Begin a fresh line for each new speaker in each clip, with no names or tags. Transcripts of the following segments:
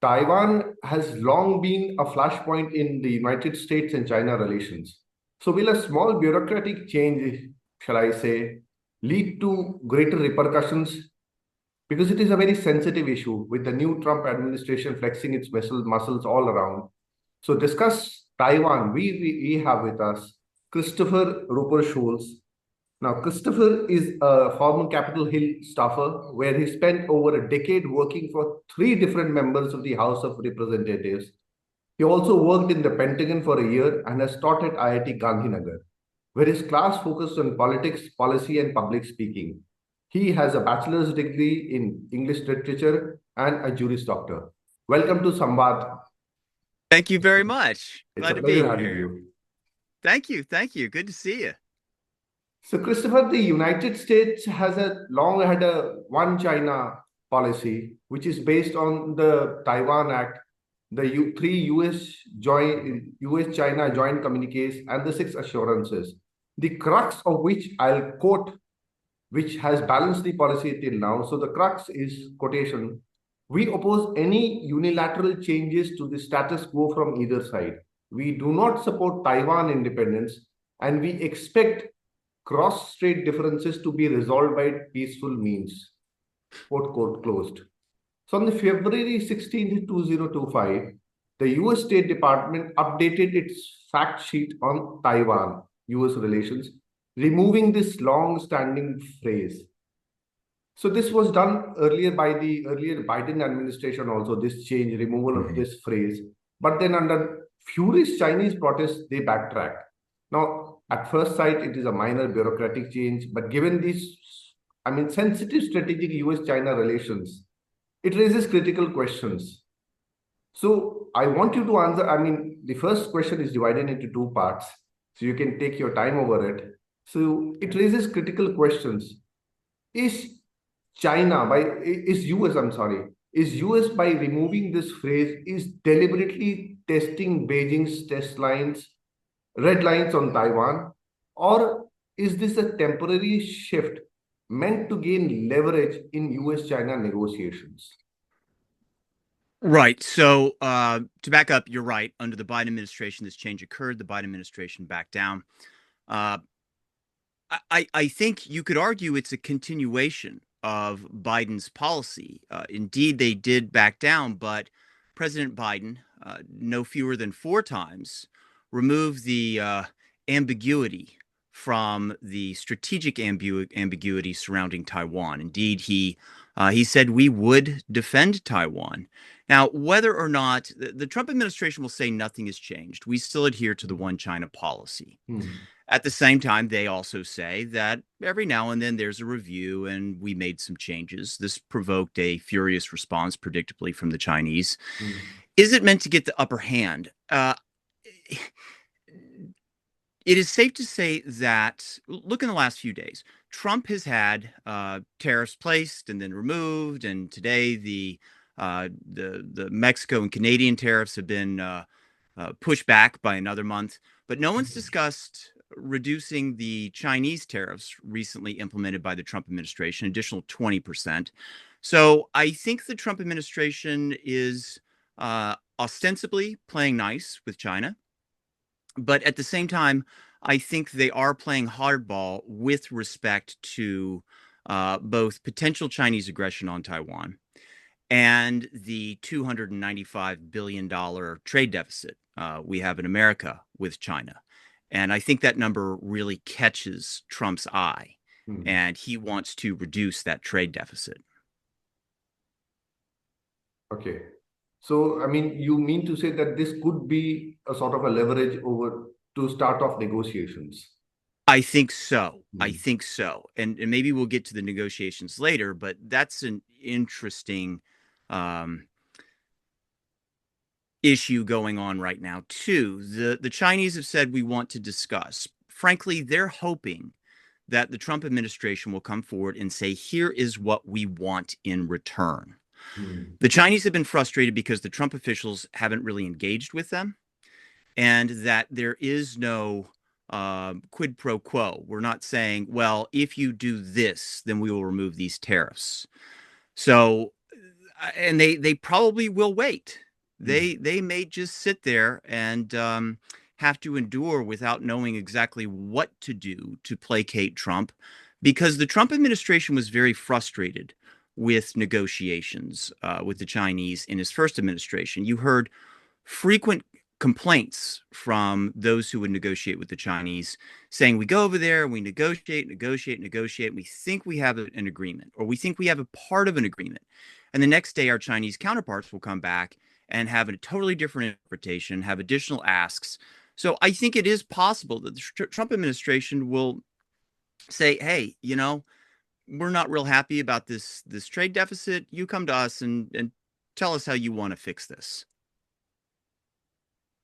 Taiwan has long been a flashpoint in the United States and China relations. So, will a small bureaucratic change, shall I say, lead to greater repercussions? Because it is a very sensitive issue with the new Trump administration flexing its muscles all around. So, discuss Taiwan. We have with us Christopher Roper Schell. Now, Christopher is a former Capitol Hill staffer where he spent over a decade working for three different members of the House of Representatives. He also worked in the Pentagon for a year and has taught at IIT Gandhinagar, where his class focused on politics, policy, and public speaking. He has a bachelor's degree in English literature and a Juris Doctor. Welcome to Samvad.
Thank you very much.
It's a
Glad to be
pleasure having
here.
you.
Thank you. Thank you. Good to see you.
So, Christopher, the United States has long had a one China policy, which is based on the Taiwan Act, the three US-China joint communiques, and the six assurances. The crux of which I'll quote, which has balanced the policy till now. So the crux is quotation: "We oppose any unilateral changes to the status quo from either side. We do not support Taiwan independence, and we expect cross-strait differences to be resolved by peaceful means." Quote, quote, closed. So on the February 16th, 2025, the US State Department updated its fact sheet on Taiwan, US relations, removing this long-standing phrase. So this was done earlier by the earlier Biden administration also, this change, removal of this phrase. But then under furious Chinese protests, they backtracked. Now, at first sight, it is a minor bureaucratic change, but given these, sensitive strategic US-China relations, it raises critical questions. So I want you to answer. The first question is divided into two parts, so you can take your time over it. So it raises critical questions. Is US by removing this phrase, is deliberately testing Beijing's red lines on Taiwan, or is this a temporary shift meant to gain leverage in US-China negotiations?
Right. So to back up, you're right. Under the Biden administration, this change occurred. The Biden administration backed down. I think you could argue it's a continuation of Biden's policy. Indeed, they did back down, but President Biden, no fewer than 4 times, removed the ambiguity from the strategic ambiguity surrounding Taiwan. Indeed, he said we would defend Taiwan. Now, whether or not the Trump administration will say nothing has changed, we still adhere to the one China policy. At the same time, they also say that every now and then there's a review and we made some changes. This provoked a furious response, predictably, from the Chinese. Is it meant to get the upper hand? It is safe to say that, look in the last few days, Trump has had tariffs placed and then removed, and today the Mexico and Canadian tariffs have been pushed back by another month. But no one's discussed reducing the Chinese tariffs recently implemented by the Trump administration, additional 20%. So I think the Trump administration is ostensibly playing nice with China. But at the same time, I think they are playing hardball with respect to both potential Chinese aggression on Taiwan and the $295 billion trade deficit we have in America with China. And I think that number really catches Trump's eye, and he wants to reduce that trade deficit.
Okay. So, you mean to say that this could be a sort of a leverage over to start off negotiations?
I think so. I think so. And maybe we'll get to the negotiations later, but that's an interesting issue going on right now, too. The Chinese have said we want to discuss. Frankly, they're hoping that the Trump administration will come forward and say, here is what we want in return. The Chinese have been frustrated because the Trump officials haven't really engaged with them, and that there is no quid pro quo. We're not saying, well, if you do this, then we will remove these tariffs. So and they probably will wait.
Mm.
They may just sit there and have to endure without knowing exactly what to do to placate Trump, because the Trump administration was very frustrated with negotiations with the Chinese in his first administration. You heard frequent complaints from those who would negotiate with the Chinese, saying, we go over there, we negotiate, and we think we have an agreement, or we think we have a part of an agreement. And the next day, our Chinese counterparts will come back and have a totally different interpretation, have additional asks. So I think it is possible that the Trump administration will say, hey, we're not real happy about this trade deficit. You come to us and tell us how you want to fix this.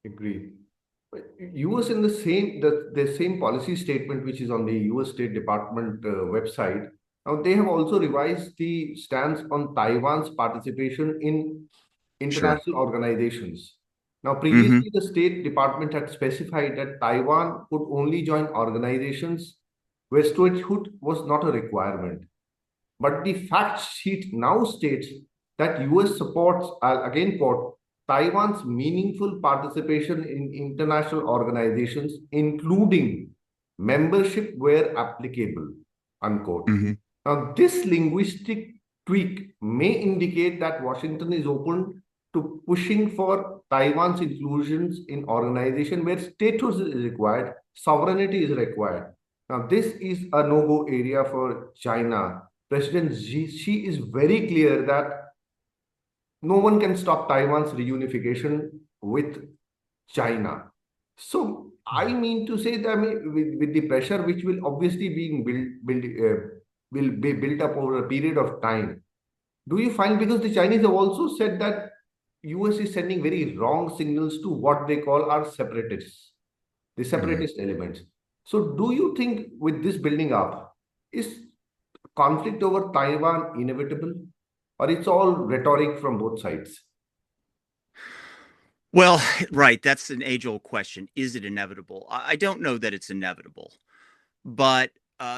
Agree. But US in the same policy statement which is on the US State Department website. Now they have also revised the stance on Taiwan's participation in
Sure.
international organizations. Now
Hmm.
previously the State Department had specified that Taiwan could only join organizations where statehood was not a requirement. But the fact sheet now states that US supports, I'll again quote, Taiwan's meaningful participation in international organizations, including membership where applicable, unquote.
Hmm.
Now, this linguistic tweak may indicate that Washington is open to pushing for Taiwan's inclusions in organization where status is required, sovereignty is required. Now, this is a no-go area for China. President Xi is very clear that no one can stop Taiwan's reunification with China. So I mean to say that with the pressure which will obviously be will be built up over a period of time. Do you find, because the Chinese have also said that US is sending very wrong signals to what they call our separatists, the
Hmm.
separatist elements. So do you think with this building up, is conflict over Taiwan inevitable, or it's all rhetoric from both sides?
Well, right. That's an age-old question. Is it inevitable? I don't know that it's inevitable, but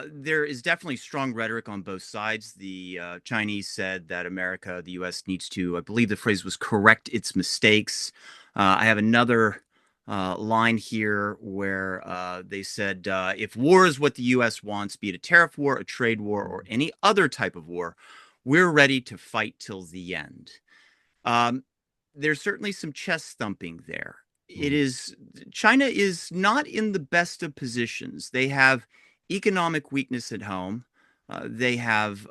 there is definitely strong rhetoric on both sides. The Chinese said that America, the U.S., needs to, I believe the phrase was, correct its mistakes. I have another line here where they said, if war is what the U.S. wants, be it a tariff war, a trade war, or any other type of war, we're ready to fight till the end. Um, there's certainly some chest thumping there. It
Hmm.
is China is not in the best of positions. They have economic weakness at home. They have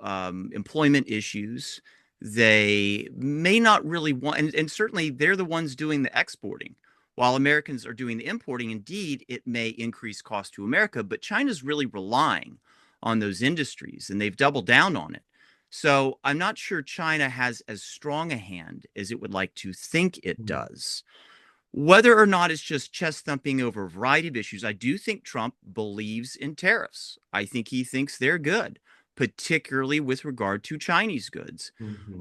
employment issues. They may not really want, and certainly they're the ones doing the exporting. While Americans are doing the importing, indeed, it may increase cost to America, but China's really relying on those industries and they've doubled down on it. So I'm not sure China has as strong a hand as it would like to think it
Hmm.
does. Whether or not it's just chest thumping over a variety of issues, I do think Trump believes in tariffs. I think he thinks they're good, particularly with regard to Chinese goods.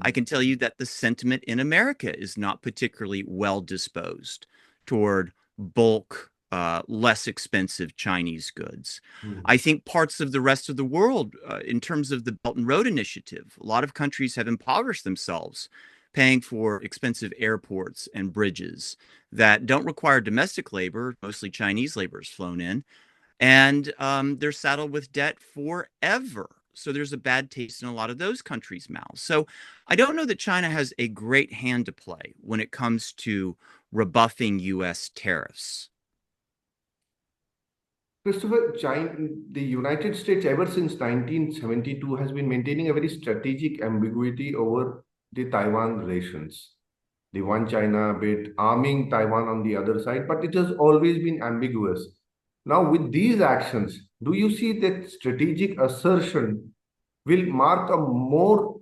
I
Hmm.
can tell you that the sentiment in America is not particularly well disposed toward bulk, less expensive Chinese goods.
Hmm.
I think parts of the rest of the world, in terms of the Belt and Road Initiative, a lot of countries have impoverished themselves paying for expensive airports and bridges that don't require domestic labor, mostly Chinese labor is flown in, and they're saddled with debt forever. So there's a bad taste in a lot of those countries' mouths. So I don't know that China has a great hand to play when it comes to rebuffing U.S. tariffs.
Christopher, China, the United States, ever since 1972, has been maintaining a very strategic ambiguity over the Taiwan relations. The one China bit, arming Taiwan on the other side, but it has always been ambiguous. Now, with these actions, do you see that strategic assertion will mark a more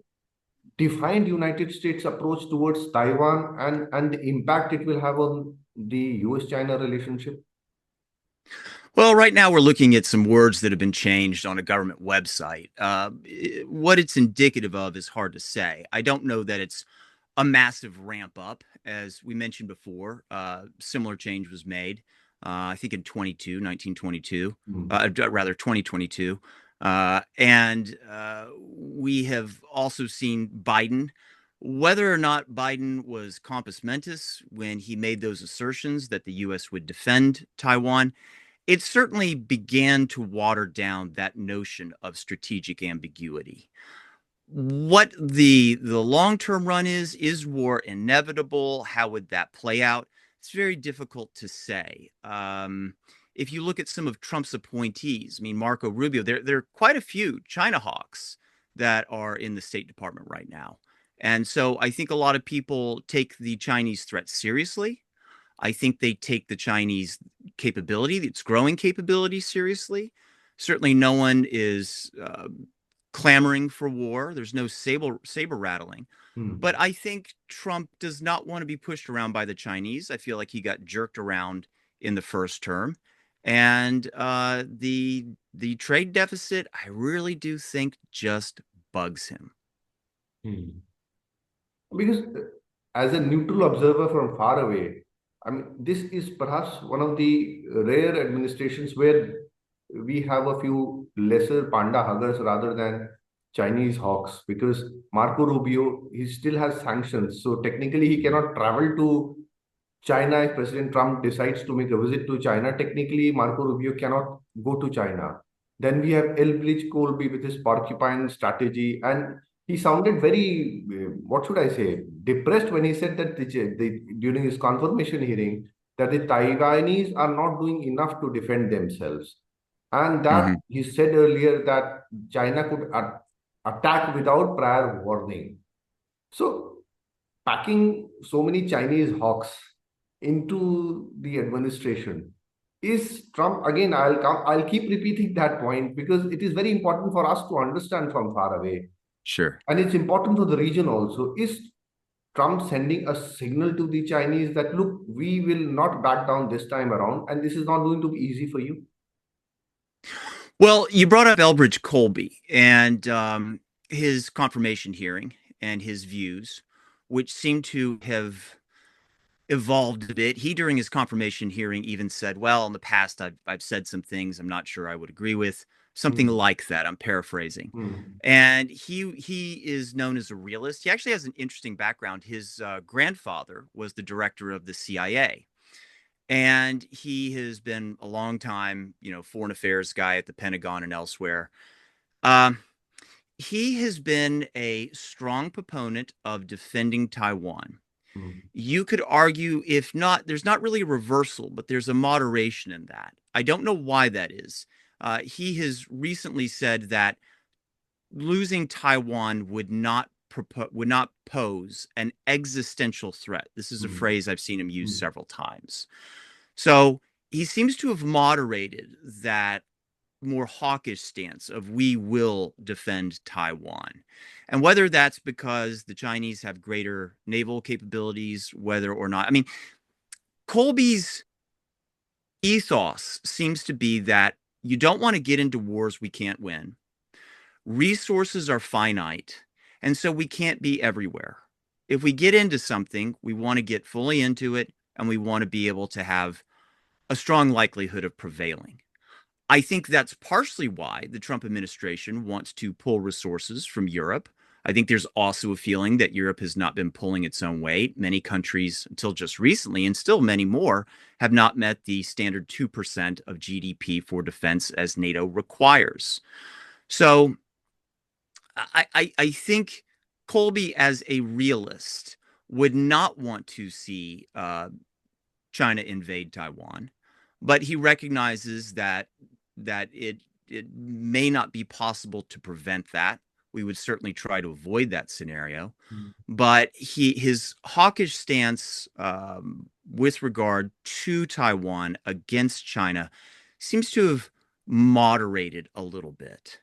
defined United States approach towards Taiwan and the impact it will have on the US-China relationship?
Well, right now we're looking at some words that have been changed on a government website. What it's indicative of is hard to say. I don't know that it's a massive ramp up. As we mentioned before, similar change was made, I think in 1922,
Hmm.
rather 2022. And we have also seen Biden Whether or not Biden was compos mentis when he made those assertions that the U.S. would defend Taiwan, it certainly began to water down that notion of strategic ambiguity. What the long-term run is war inevitable? How would that play out? It's very difficult to say. If you look at some of Trump's appointees, I mean, Marco Rubio, there are quite a few China hawks that are in the State Department right now. And so I think a lot of people take the Chinese threat seriously. I think they take the Chinese capability, its growing capability, seriously. Certainly, no one is clamoring for war. There's no saber rattling.
Hmm.
But I think Trump does not want to be pushed around by the Chinese. I feel like he got jerked around in the first term, and the trade deficit, I really do think, just bugs him.
Hmm. Because as a neutral observer from far away, I mean, this is perhaps one of the rare administrations where we have a few lesser panda huggers rather than Chinese hawks. Because Marco Rubio, he still has sanctions, so technically he cannot travel to China. If President Trump decides to make a visit to China, technically Marco Rubio cannot go to China. Then we have Elbridge Colby with his porcupine strategy, and he sounded very, what should I say, depressed when he said that during his confirmation hearing that the Taiwanese are not doing enough to defend themselves, and that
Mhm.
he said earlier that China could attack without prior warning. So packing so many Chinese hawks into the administration is Trump again. I'll keep repeating that point because it is very important for us to understand from far away,
Sure.
and it's important for the region also. Is Trump sending a signal to the Chinese that look, we will not back down this time around, and this is not going to be easy for you?
Well, you brought up Elbridge Colby and his confirmation hearing and his views, which seem to have evolved a bit. He, during his confirmation hearing, even said, "Well, in the past, I've said some things I'm not sure I would agree with." Something
Hmm.
like that. I'm paraphrasing.
Hmm.
And he is known as a realist. He actually has an interesting background. His grandfather was the director of the CIA, and he has been a long time, foreign affairs guy at the Pentagon and elsewhere. Um, he has been a strong proponent of defending Taiwan.
Hmm.
You could argue, if not, there's not really a reversal, but there's a moderation in that. I don't know why that is. He has recently said that losing Taiwan would not pose an existential threat. This is a
Hmm.
phrase I've seen him use
Hmm.
several times. So he seems to have moderated that more hawkish stance of we will defend Taiwan. And whether that's because the Chinese have greater naval capabilities, whether or not, I mean, Colby's ethos seems to be that you don't want to get into wars we can't win. Resources are finite, and so we can't be everywhere. If we get into something, we want to get fully into it, and we want to be able to have a strong likelihood of prevailing. I think that's partially why the Trump administration wants to pull resources from Europe. I think there's also a feeling that Europe has not been pulling its own weight. Many countries, until just recently, and still many more, have not met the standard 2% of GDP for defense as NATO requires. So I think Colby, as a realist, would not want to see China invade Taiwan, but he recognizes that it may not be possible to prevent that. We would certainly try to avoid that scenario,
Hmm.
but his hawkish stance with regard to Taiwan against China seems to have moderated a little bit.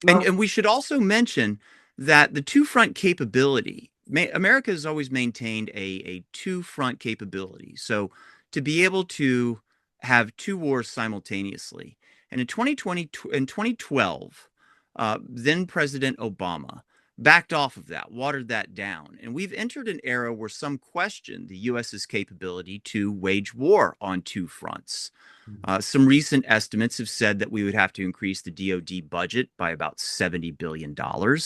And
Now,
we should also mention that the two front capability, America has always maintained a two front capability. So to be able to have two wars simultaneously. And in 2020, in 2012, then President Obama backed off of that, watered that down. And we've entered an era where some question the US's capability to wage war on two fronts. Some recent estimates have said that we would have to increase the DoD budget by about $70 billion,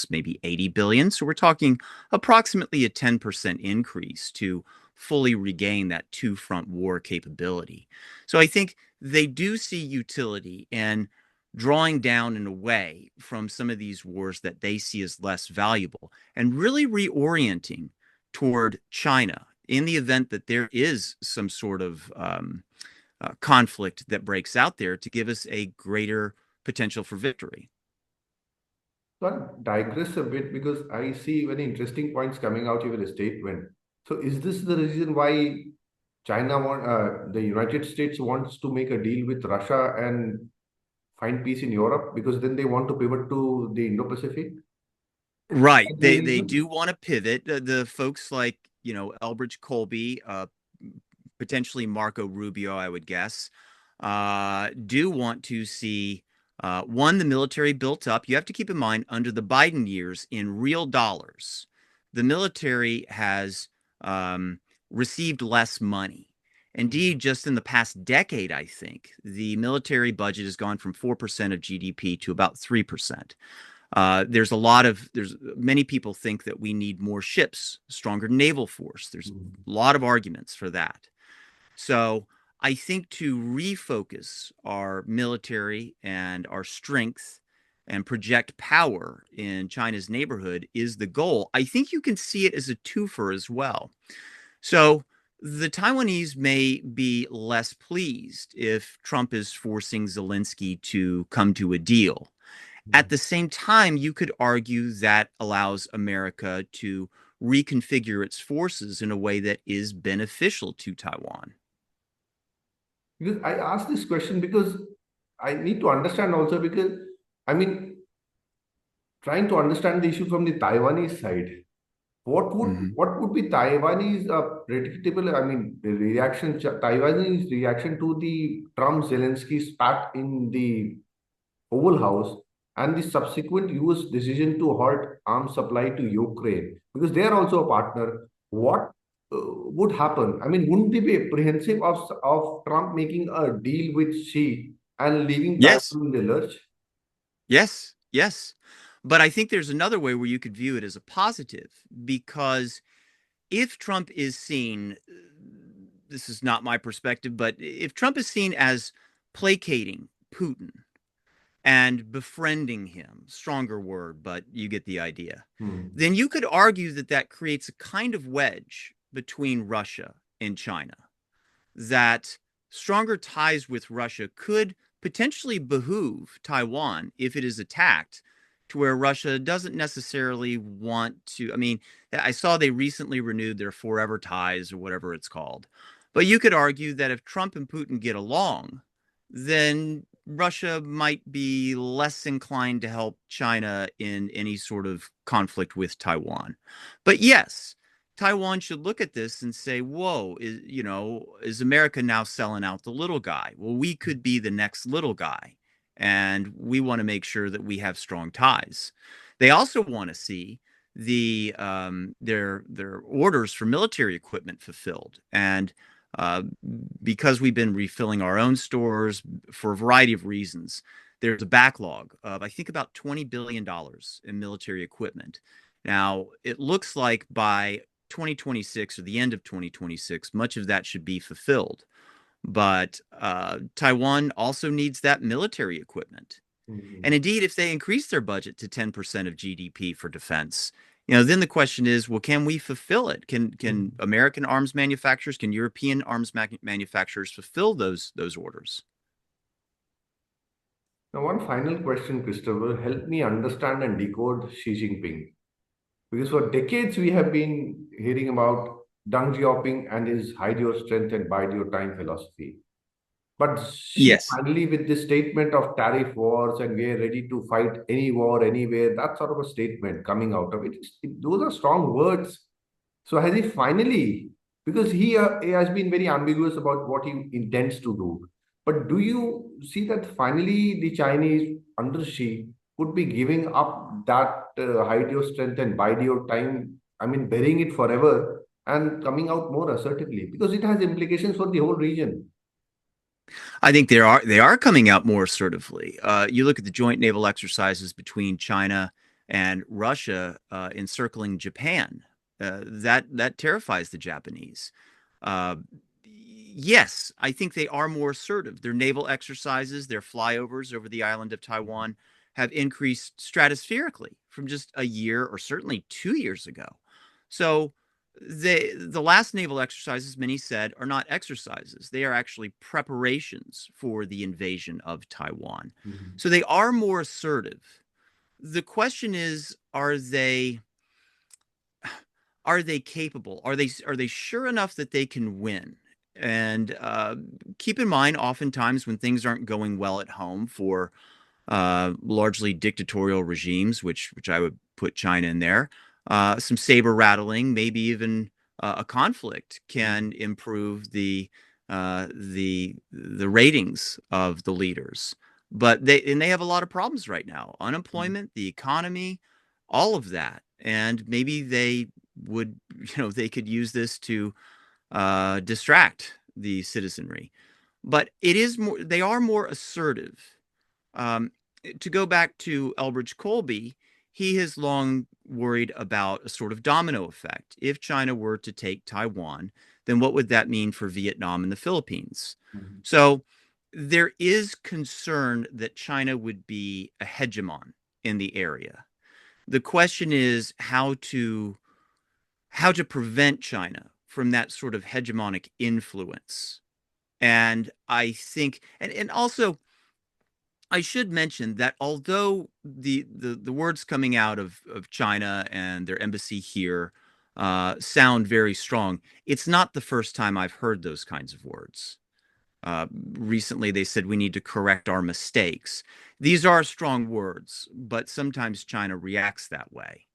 maybe $80 billion. So we're talking approximately a 10% increase to fully regain that two-front war capability. So I think they do see utility in drawing down and away from some of these wars that they see as less valuable and really reorienting toward China in the event that there is some sort of conflict that breaks out there to give us a greater potential for victory.
So I'll digress a bit because I see very interesting points coming out of your statement. So is this the reason why the United States wants to make a deal with Russia and find peace in Europe because then they want to pivot to the Indo-Pacific?
Right.
That's the
They
reason?
do want to pivot. The folks like, Elbridge, Colby, potentially Marco Rubio, I would guess, do want to see one, the military built up. You have to keep in mind, under the Biden years, in real dollars, the military has received less money. Indeed, just in the past decade, I think the military budget has gone from 4% of GDP to about 3%. There's many people think that we need more ships, stronger naval force. There's a lot of arguments for that. So I think to refocus our military and our strength and project power in China's neighborhood is the goal. I think you can see it as a twofer as well. So the Taiwanese may be less pleased if Trump is forcing Zelensky to come to a deal. At the same time, you could argue that allows America to reconfigure its forces in a way that is beneficial to Taiwan.
Because I asked this question because I need to understand also because I mean trying to understand the issue from the Taiwanese side.
Mhm.
What would be Taiwanese predictable? I mean, the reaction, Taiwanese reaction to the Trump Zelensky spat in the Oval House and the subsequent US decision to halt arms supply to Ukraine because they are also a partner. What would happen? I mean, wouldn't they be apprehensive of Trump making a deal with Xi and leaving
Yes,
Taiwan in the lurch?
yes, yes. But I think there's another way where you could view it as a positive because if Trump is seen, this is not my perspective, but if Trump is seen as placating Putin and befriending him, stronger word, but you get the idea,
Hmm.
then you could argue that that creates a kind of wedge between Russia and China, that stronger ties with Russia could potentially behoove Taiwan if it is attacked, to where Russia doesn't necessarily want to. I mean, I saw they recently renewed their forever ties or whatever it's called. But you could argue that if Trump and Putin get along, then Russia might be less inclined to help China in any sort of conflict with Taiwan. But yes, Taiwan should look at this and say, whoa, is America now selling out the little guy? Well, we could be the next little guy. And we want to make sure that we have strong ties. They also want to see their orders for military equipment fulfilled. And uh, because we've been refilling our own stores for a variety of reasons, there's a backlog of, I think, about $20 billion in military equipment. Now, it looks like by 2026 or the end of 2026, much of that should be fulfilled. But Taiwan also needs that military equipment.
Hmm.
And indeed, if they increase their budget to 10% of GDP for defense, then the question is, well, can we fulfill it? Can American arms manufacturers, can European arms manufacturers fulfill those orders?
Now, one final question, Christopher. Help me understand and decode Xi Jinping. Because for decades we have been hearing about Deng Xiaoping and his hide your strength and bide your time philosophy. But she
Yes.
finally, with this statement of tariff wars and we're ready to fight any war anywhere, that sort of a statement coming out of it, those are strong words. So has he finally, because he has been very ambiguous about what he intends to do. But do you see that finally the Chinese under Xi would be giving up that hide your strength and bide your time. I mean, burying it forever and coming out more assertively because it has implications for the whole region.
I think they are coming out more assertively. You look at the joint naval exercises between China and Russia encircling Japan. That terrifies the Japanese. Uh, yes, I think they are more assertive. Their naval exercises, their flyovers over the island of Taiwan have increased stratospherically from just a year or certainly 2 years ago. So the last naval exercises, many said, are not exercises. They are actually preparations for the invasion of Taiwan.
Mhm.
So they are more assertive. The question is, are they capable? Are they sure enough that they can win? And keep in mind, oftentimes when things aren't going well at home for largely dictatorial regimes, which I would put China in there. Some saber rattling, maybe even a conflict, can improve the ratings of the leaders. But they have a lot of problems right now: unemployment, the economy, all of that, and maybe they could use this to distract the citizenry. But they are more assertive. um, to go back to Elbridge Colby, he has long worried about a sort of domino effect. If China were to take Taiwan, then what would that mean for Vietnam and the Philippines?
Mhm.
So there is concern that China would be a hegemon in the area. The question is how to prevent China from that sort of hegemonic influence. And I think, and also I should mention that although the words coming out of China and their embassy here sound very strong, it's not the first time I've heard those kinds of words. Recently, they said we need to correct our mistakes. These are strong words, but sometimes China reacts that way.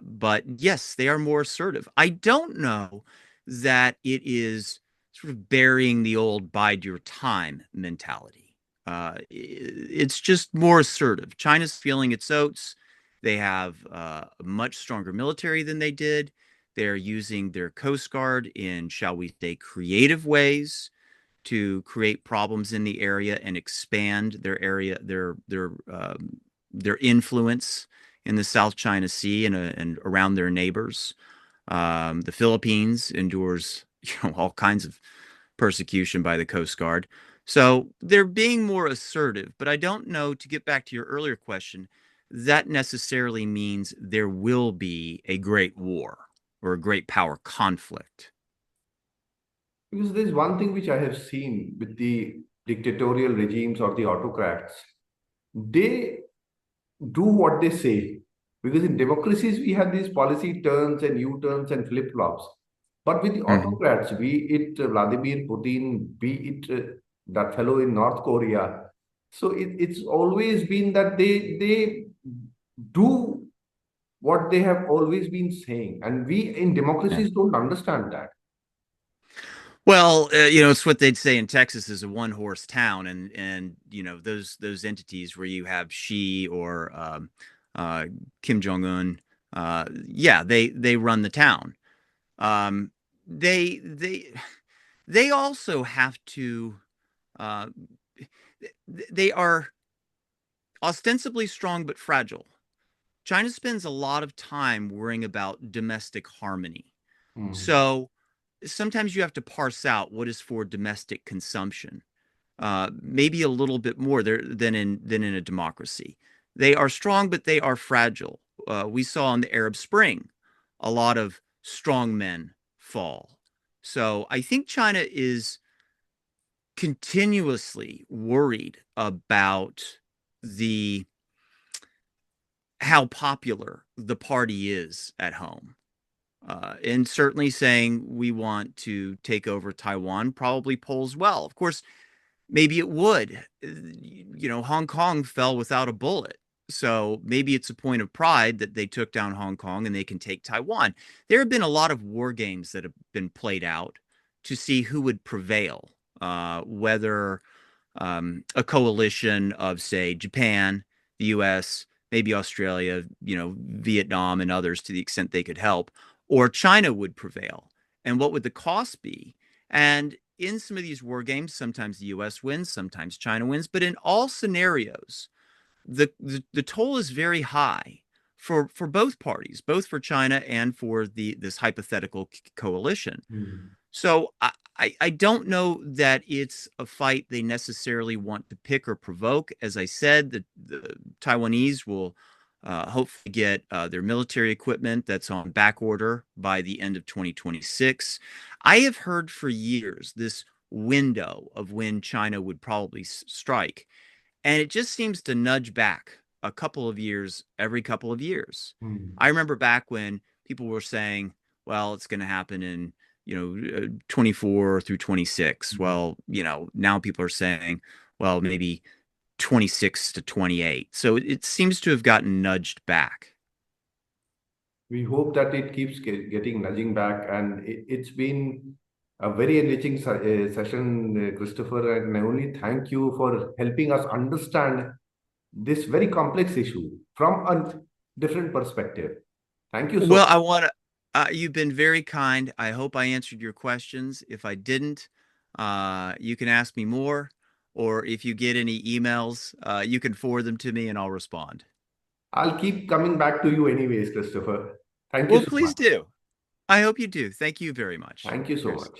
But yes, they are more assertive. I don't know that it is sort of burying the old bide your time mentality. It's just more assertive. China's feeling its oats. They have a much stronger military than they did. They're using their Coast Guard in, shall we say, creative ways to create problems in the area and expand their area, their influence in the South China Sea and around their neighbors. The Philippines endures, all kinds of persecution by the Coast Guard. So they're being more assertive, but I don't know, to get back to your earlier question, that necessarily means there will be a great war or a great power conflict.
Because there's one thing which I have seen with the dictatorial regimes or the autocrats, they do what they say. Because in democracies, we have these policy turns and U turns and flip flops. But with the
Mhm.
autocrats, be it Vladimir Putin, be it that fellow in North Korea, so it's always been that they do what they have always been saying. And we in
Yeah.
democracies don't understand that.
Well, it's what they'd say in Texas is a one-horse town, and those entities where you have Xi or uh, Kim Jong Un, yeah, they run the town. Um, they they they also have to. Uh, they are ostensibly strong but fragile. China spends a lot of time worrying about domestic harmony.
Hmm.
So sometimes you have to parse out what is for domestic consumption, maybe a little bit more there than in a democracy. They are strong, but they are fragile. We saw in the Arab Spring a lot of strong men fall. So I think China is continuously worried about the how popular the party is at home. And certainly saying we want to take over Taiwan probably polls well. Of course, maybe it would. Hong Kong fell without a bullet. So maybe it's a point of pride that they took down Hong Kong and they can take Taiwan. There have been a lot of war games that have been played out to see who would prevail, whether a coalition of, say, Japan, the US, maybe Australia, Vietnam and others to the extent they could help, or China would prevail. And what would the cost be? And in some of these war games, sometimes the US wins, sometimes China wins, but in all scenarios, the toll is very high for both parties, both for China and for this hypothetical coalition.
Mm.
So I don't know that it's a fight they necessarily want to pick or provoke. As I said, the Taiwanese will hopefully get their military equipment that's on back order by the end of 2026. I have heard for years this window of when China would probably strike, and it just seems to nudge back a couple of years every couple of years.
Mm.
I remember back when people were saying, well, it's going to happen in 24 through 26.
Mm.
Well, now people are saying, well, maybe 26 to 28. So it seems to have gotten nudged back.
We hope that it keeps getting nudging back, and it's been a very enriching session, Christopher. And I only thank you for helping us understand this very complex issue from a different perspective. Thank you so
Well, I want to, you've been very kind. I hope I answered your questions. If I didn't, you can ask me more, or if you get any emails, you can forward them to me and I'll respond.
I'll keep coming back to you anyways, Christopher. Thank you
Well,
so
please
much.
do. I hope you do. Thank you very much.
Thank you so
Chris.
much.